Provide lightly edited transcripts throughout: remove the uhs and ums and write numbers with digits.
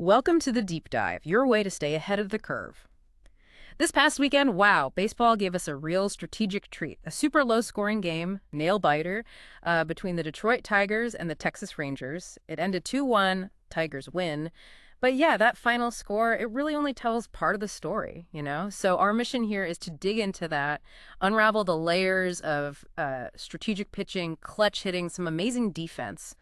Welcome to the Deep Dive, your way to stay ahead of the curve. This past weekend, wow, baseball gave us a real strategic treat. A super low-scoring game, nail-biter, between the Detroit Tigers and the Texas Rangers. It ended 2-1, Tigers win. But yeah, that final score, it really only tells part of the story, you know? So our mission here is to dig into that, unravel the layers of strategic pitching, clutch hitting, some amazing defense,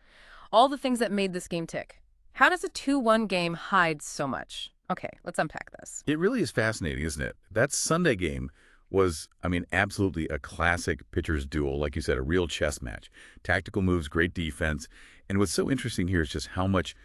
all the things that made this game tick. How does a 2-1 game hide so much? Okay, let's unpack this. It really is fascinating, isn't it? That Sunday game was, absolutely a classic pitcher's duel. Like you said, a real chess match. Tactical moves, great defense. And what's so interesting here is just how much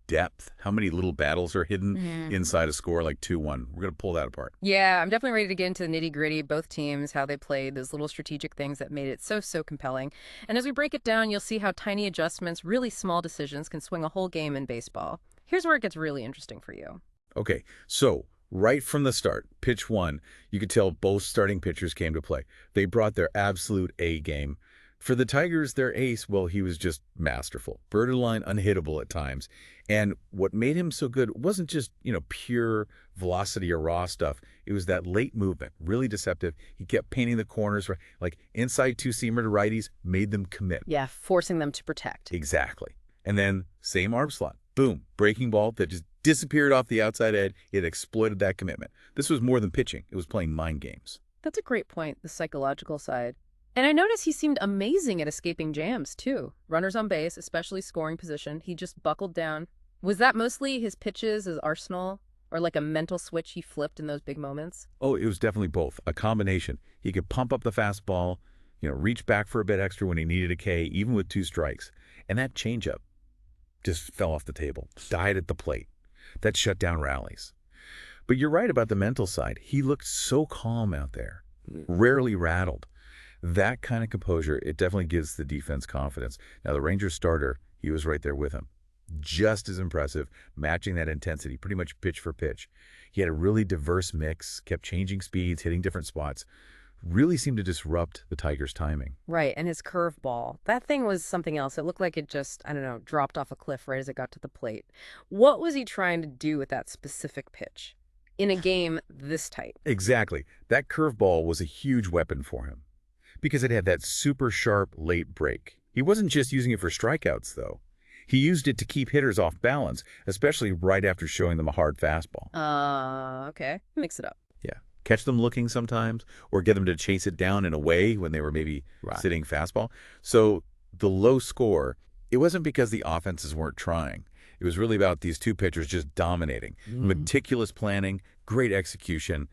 depth, how many little battles are hidden inside a score like 2-1. We're going to pull that apart. Yeah, I'm definitely ready to get into the nitty-gritty, both teams, how they played, those little strategic things that made it so compelling. And as we break it down, you'll see how tiny adjustments, really small decisions, can swing a whole game in baseball. Here's where it gets really interesting for you. Okay, so right from the start, pitch one, you could tell both starting pitchers came to play. They brought their absolute A game. For the Tigers, their ace, well, he was just masterful. Borderline unhittable at times. And what made him so good wasn't just, pure velocity or raw stuff. It was that late movement, really deceptive. He kept painting the corners, like inside two-seamer to righties, made them commit. Yeah, forcing them to protect. Exactly. And then same arm slot. Boom, breaking ball that just disappeared off the outside edge. It exploited that commitment. This was more than pitching. It was playing mind games. That's a great point, the psychological side. And I noticed he seemed amazing at escaping jams, too. Runners on base, especially scoring position, he just buckled down. Was that mostly his pitches, his arsenal, or like a mental switch he flipped in those big moments? Oh, it was definitely both. A combination. He could pump up the fastball, reach back for a bit extra when he needed a K, even with 2 strikes. And that changeup just fell off the table, died at the plate. That shut down rallies. But you're right about the mental side. He looked so calm out there, rarely rattled. That kind of composure, it definitely gives the defense confidence. Now, the Rangers starter, he was right there with him. Just as impressive, matching that intensity, pretty much pitch for pitch. He had a really diverse mix, kept changing speeds, hitting different spots. Really seemed to disrupt the Tigers' timing. Right, and his curveball. That thing was something else. It looked like it just, dropped off a cliff right as it got to the plate. What was he trying to do with that specific pitch in a game this tight? Exactly. That curveball was a huge weapon for him because it had that super sharp late break. He wasn't just using it for strikeouts, though. He used it to keep hitters off balance, especially right after showing them a hard fastball. Okay. Mix it up. Yeah. Catch them looking sometimes, or get them to chase it down in a way when they were maybe sitting fastball. So the low score, it wasn't because the offenses weren't trying. It was really about these two pitchers just dominating. Meticulous planning, great execution.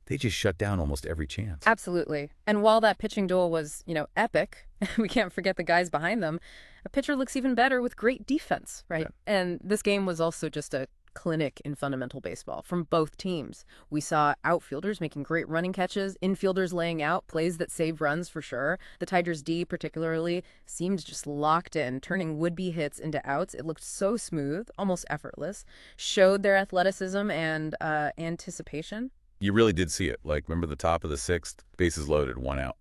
They just shut down almost every chance. Absolutely. And while that pitching duel was, epic, we can't forget the guys behind them, a pitcher looks even better with great defense, right? Yeah. And this game was also just a clinic in fundamental baseball from both teams. We saw outfielders making great running catches, infielders laying out plays that saved runs for sure. The Tigers D particularly seemed just locked in, turning would-be hits into outs. It looked so smooth, almost effortless, showed their athleticism and anticipation. You really did see it. Like, remember the top of the 6th, bases loaded, 1 out.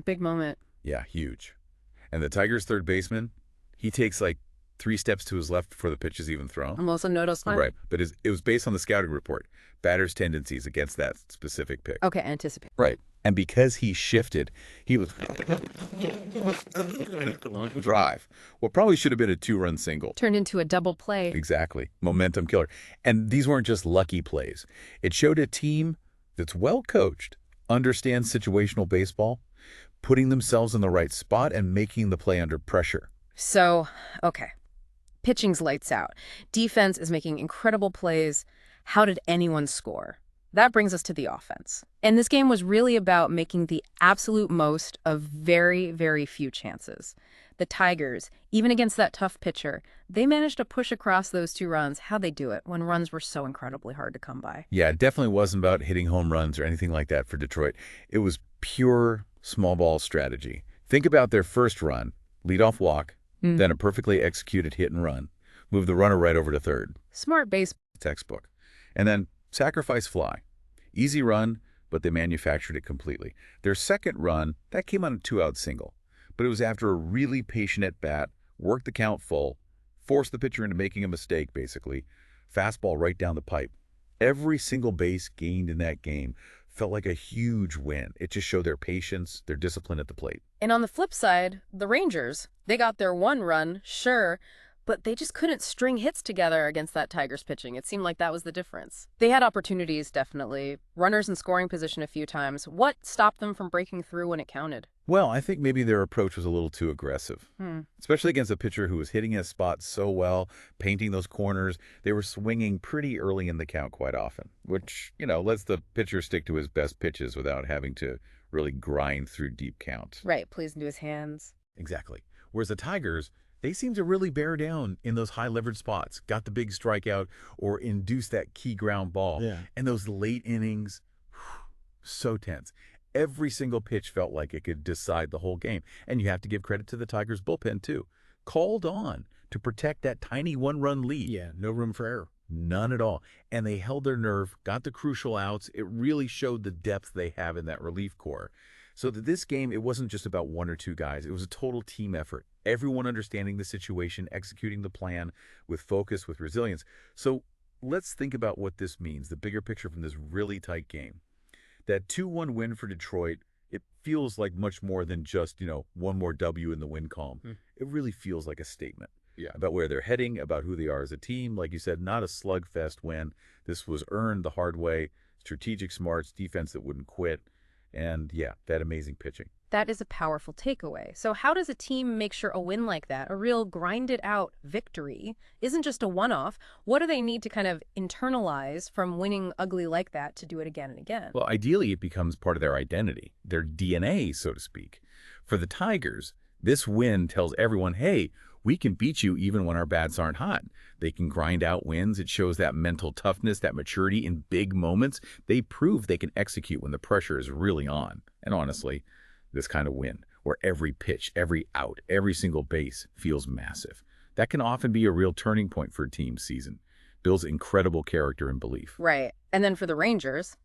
Big moment. Yeah, huge. And the Tigers' third baseman, he takes 3 steps to his left before the pitch is even thrown. Almost a no sign. Right, but it was based on the scouting report, batter's tendencies against that specific pick. Okay, anticipate. Right, and because he shifted, he was drive. What probably should have been a 2-run single. Turned into a double play. Exactly, momentum killer. And these weren't just lucky plays. It showed a team that's well coached, understands situational baseball, putting themselves in the right spot and making the play under pressure. So, okay. Pitching's lights out. Defense is making incredible plays. How did anyone score? That brings us to the offense. And this game was really about making the absolute most of very few chances. The Tigers, even against that tough pitcher, they managed to push across those 2 runs. How'd they do it when runs were so incredibly hard to come by? Yeah, it definitely wasn't about hitting home runs or anything like that for Detroit. It was pure small ball strategy. Think about their first run, leadoff walk, then a perfectly executed hit and run. Move the runner right over to third. Smart base. Textbook. And then sacrifice fly. Easy run, but they manufactured it completely. Their second run, that came on a 2-out single. But it was after a really patient at-bat, worked the count full, force the pitcher into making a mistake, basically. Fastball right down the pipe. Every single base gained in that game felt like a huge win. It just showed their patience, their discipline at the plate. And on the flip side, the Rangers, they got their one run, sure, but they just couldn't string hits together against that Tigers pitching. It seemed like that was the difference. They had opportunities, definitely. Runners in scoring position a few times. What stopped them from breaking through when it counted? Well, I think maybe their approach was a little too aggressive, Hmm. especially against a pitcher who was hitting his spots so well, painting those corners. They were swinging pretty early in the count quite often, which, lets the pitcher stick to his best pitches without having to really grind through deep count. Right, plays into his hands. Exactly. Whereas the Tigers, they seem to really bear down in those high leverage spots, got the big strikeout or induced that key ground ball. Yeah. And those late innings, so tense. Every single pitch felt like it could decide the whole game. And you have to give credit to the Tigers bullpen too. Called on to protect that tiny one-run lead. Yeah, no room for error. None at all. And they held their nerve, got the crucial outs. It really showed the depth they have in that relief corps. So that this game, it wasn't just about one or two guys. It was a total team effort. Everyone understanding the situation, executing the plan with focus, with resilience. So let's think about what this means, the bigger picture from this really tight game. That 2-1 win for Detroit, it feels like much more than just, one more W in the win column. It really feels like a statement. Yeah. About where they're heading, about who they are as a team. Like you said, not a slugfest win. This was earned the hard way, strategic smarts, defense that wouldn't quit, and yeah, that amazing pitching. That is a powerful takeaway. So how does a team make sure a win like that, a real grinded-out victory, isn't just a one-off? What do they need to kind of internalize from winning ugly like that to do it again and again? Well, ideally, it becomes part of their identity, their DNA, so to speak. For the Tigers, this win tells everyone, hey, we can beat you even when our bats aren't hot. They can grind out wins. It shows that mental toughness, that maturity in big moments. They prove they can execute when the pressure is really on. And honestly, this kind of win, where every pitch, every out, every single base feels massive, that can often be a real turning point for a team's season. Builds incredible character and belief. Right. And then for the Rangers,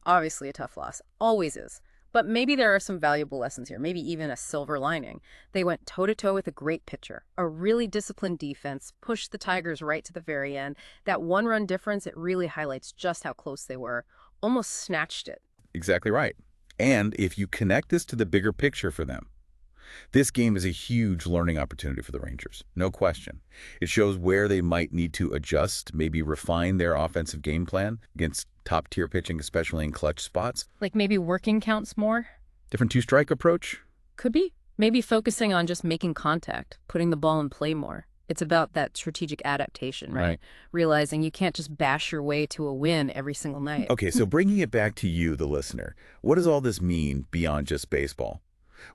obviously a tough loss. Always is. But maybe there are some valuable lessons here, maybe even a silver lining. They went toe-to-toe with a great pitcher, a really disciplined defense, pushed the Tigers right to the very end. That one-run difference, it really highlights just how close they were, almost snatched it. Exactly right. And if you connect this to the bigger picture for them, this game is a huge learning opportunity for the Rangers, no question. It shows where they might need to adjust, maybe refine their offensive game plan against top-tier pitching, especially in clutch spots. Like maybe working counts more? Different two-strike approach? Could be. Maybe focusing on just making contact, putting the ball in play more. It's about that strategic adaptation, right? Realizing you can't just bash your way to a win every single night. Okay, so bringing it back to you, the listener, what does all this mean beyond just baseball?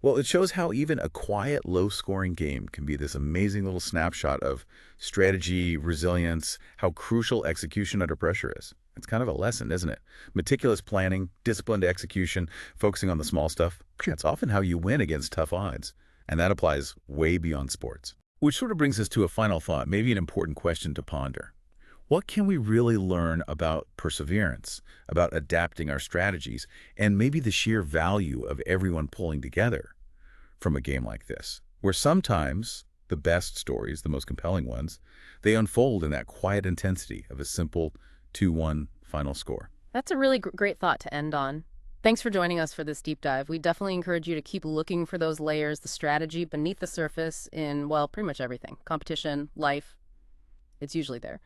Well, it shows how even a quiet, low-scoring game can be this amazing little snapshot of strategy, resilience, how crucial execution under pressure is. It's kind of a lesson, isn't it? Meticulous planning, disciplined execution, focusing on the small stuff. That's often how you win against tough odds. And that applies way beyond sports. Which sort of brings us to a final thought, maybe an important question to ponder. What can we really learn about perseverance, about adapting our strategies, and maybe the sheer value of everyone pulling together from a game like this, where sometimes the best stories, the most compelling ones, they unfold in that quiet intensity of a simple 2-1 final score? That's a really great thought to end on. Thanks for joining us for this deep dive. We definitely encourage you to keep looking for those layers, the strategy beneath the surface in, well, pretty much everything. Competition, life, it's usually there.